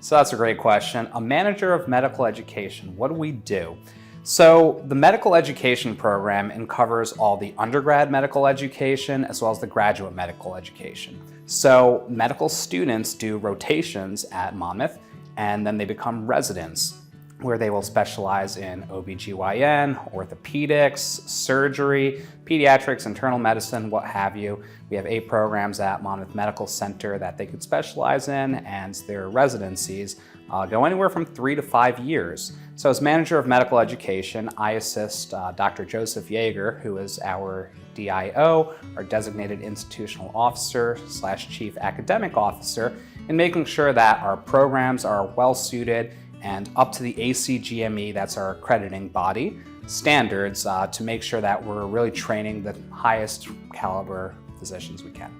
So that's a great question. A manager of medical education, what do we do? So the medical education program covers all the undergrad medical education as well as the graduate medical education. So medical students do rotations at Monmouth and then they become residents where they will specialize in OBGYN, orthopedics, surgery, pediatrics, internal medicine, what have you. We have 8 programs at Monmouth Medical Center that they could specialize in, and their residencies go anywhere from 3 to 5 years. So as manager of medical education, I assist Dr. Joseph Yeager, who is our DIO, our designated institutional officer / chief academic officer, in making sure that our programs are well suited and up to the ACGME, that's our accrediting body, standards to make sure that we're really training the highest caliber physicians we can.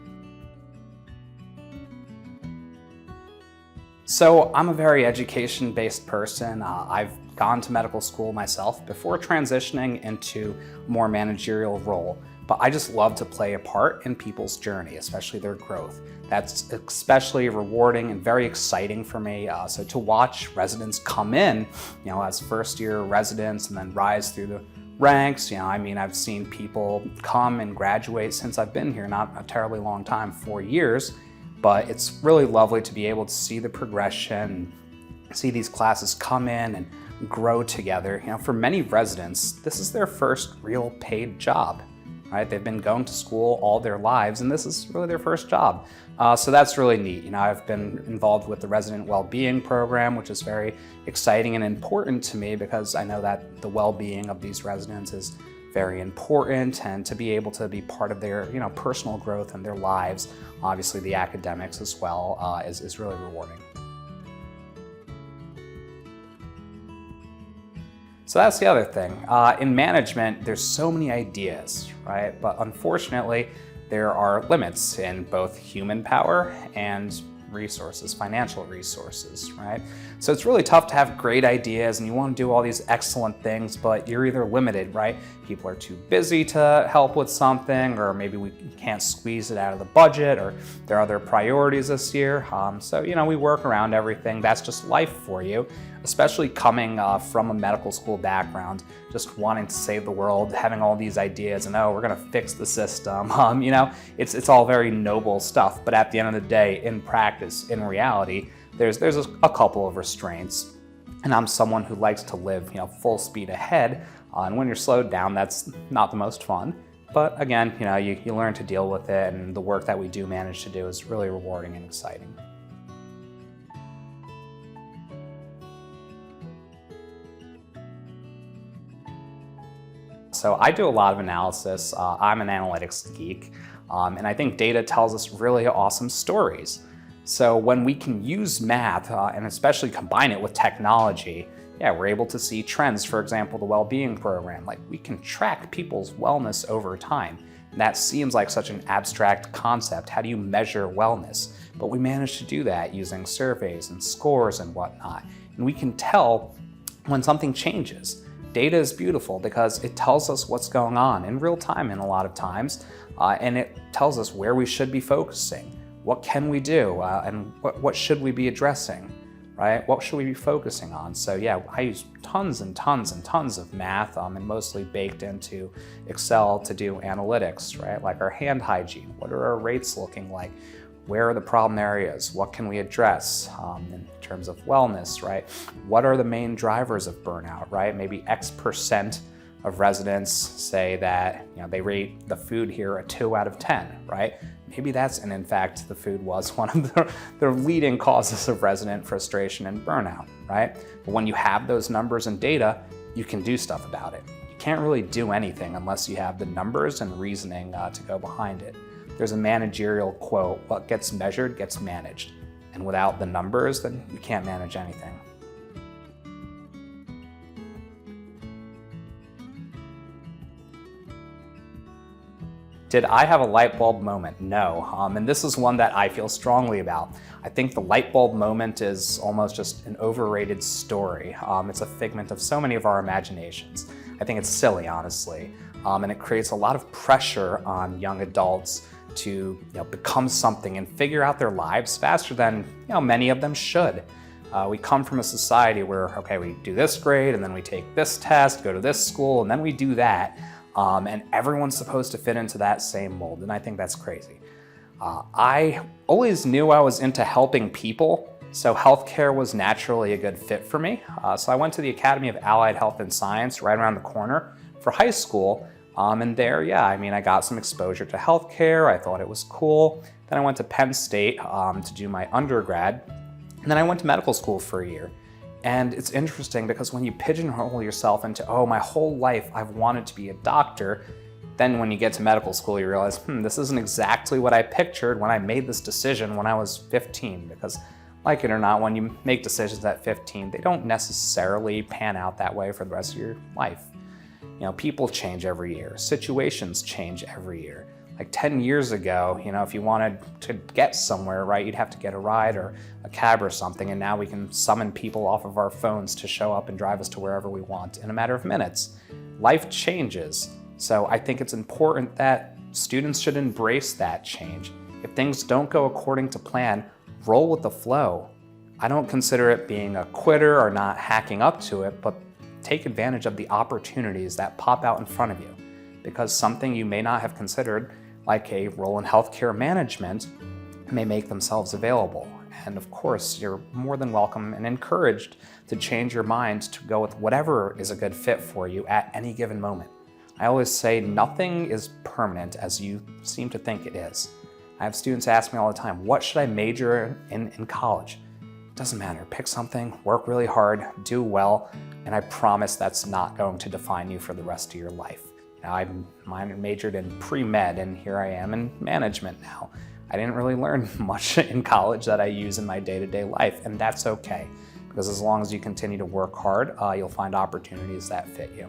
So I'm a very education-based person. I've gone to medical school myself before transitioning into a more managerial role, but I just love to play a part in people's journey, especially their growth. That's especially rewarding and very exciting for me. So to watch residents come in, as first-year residents and then rise through the ranks, I've seen people come and graduate since I've been here, not a terribly long time, 4 years, but it's really lovely to be able to see the progression, see these classes come in and grow together. For many residents, this is their first real paid job, right? They've been going to school all their lives and this is really their first job. So that's really neat. I've been involved with the resident well-being program, which is very exciting and important to me because I know that the well-being of these residents is very important, and to be able to be part of their personal growth and their lives, obviously the academics as well, is really rewarding. So that's the other thing. In management, there's so many ideas, right? But unfortunately, there are limits in both human power and resources, financial resources, right? So it's really tough to have great ideas and you want to do all these excellent things, but you're either limited, right? People are too busy to help with something, or maybe we can't squeeze it out of the budget, or there are other priorities this year. So we work around everything. That's just life for you, especially coming from a medical school background, just wanting to save the world, having all these ideas and, oh, we're gonna fix the system. It's all very noble stuff, but at the end of the day, in practice, in reality, there's a couple of restraints. And I'm someone who likes to live, full speed ahead. And when you're slowed down, that's not the most fun. But again, you learn to deal with it, and the work that we do manage to do is really rewarding and exciting. So I do a lot of analysis. I'm an analytics geek, and I think data tells us really awesome stories. So when we can use math, and especially combine it with technology, we're able to see trends. For example, the well-being program, we can track people's wellness over time. And that seems like such an abstract concept. How do you measure wellness? But we manage to do that using surveys and scores and whatnot. And we can tell when something changes. Data is beautiful because it tells us what's going on in real time in a lot of times, and it tells us where we should be focusing. What can we do, and what should we be addressing, right? What should we be focusing on? So I use tons and tons and tons of math, and mostly baked into Excel to do analytics, right? Like our hand hygiene. What are our rates looking like? Where are the problem areas? What can we address in terms of wellness, right? What are the main drivers of burnout, right? Maybe X% of residents say that they rate the food here a 2 out of 10, right? Maybe and in fact, the food was one of the leading causes of resident frustration and burnout, right? But when you have those numbers and data, you can do stuff about it. You can't really do anything unless you have the numbers and reasoning to go behind it. There's a managerial quote, what gets measured gets managed. And without the numbers, then you can't manage anything. Did I have a light bulb moment? No, and this is one that I feel strongly about. I think the light bulb moment is almost just an overrated story. It's a figment of so many of our imaginations. I think it's silly, honestly, and it creates a lot of pressure on young adults to become something and figure out their lives faster than many of them should. We come from a society where, okay, we do this grade and then we take this test, go to this school, and then we do that. And everyone's supposed to fit into that same mold, and I think that's crazy. I always knew I was into helping people, so healthcare was naturally a good fit for me. So I went to the Academy of Allied Health and Science right around the corner for high school. And there, yeah, I got some exposure to healthcare. I thought it was cool. Then I went to Penn State to do my undergrad. And then I went to medical school for a year. And it's interesting because when you pigeonhole yourself into, oh, my whole life I've wanted to be a doctor, then when you get to medical school, you realize, this isn't exactly what I pictured when I made this decision when I was 15. Because like it or not, when you make decisions at 15, they don't necessarily pan out that way for the rest of your life. People change every year. Situations change every year. Like 10 years ago, if you wanted to get somewhere, right, you'd have to get a ride or a cab or something, and now we can summon people off of our phones to show up and drive us to wherever we want in a matter of minutes. Life changes, so I think it's important that students should embrace that change. If things don't go according to plan, roll with the flow. I don't consider it being a quitter or not hacking up to it, but take advantage of the opportunities that pop out in front of you, because something you may not have considered, like a role in healthcare management, may make themselves available. And of course, you're more than welcome and encouraged to change your mind to go with whatever is a good fit for you at any given moment. I always say nothing is permanent as you seem to think it is. I have students ask me all the time, what should I major in college? Doesn't matter, pick something, work really hard, do well, and I promise that's not going to define you for the rest of your life. I majored in pre-med, and here I am in management now. I didn't really learn much in college that I use in my day-to-day life, and that's okay, because as long as you continue to work hard, you'll find opportunities that fit you.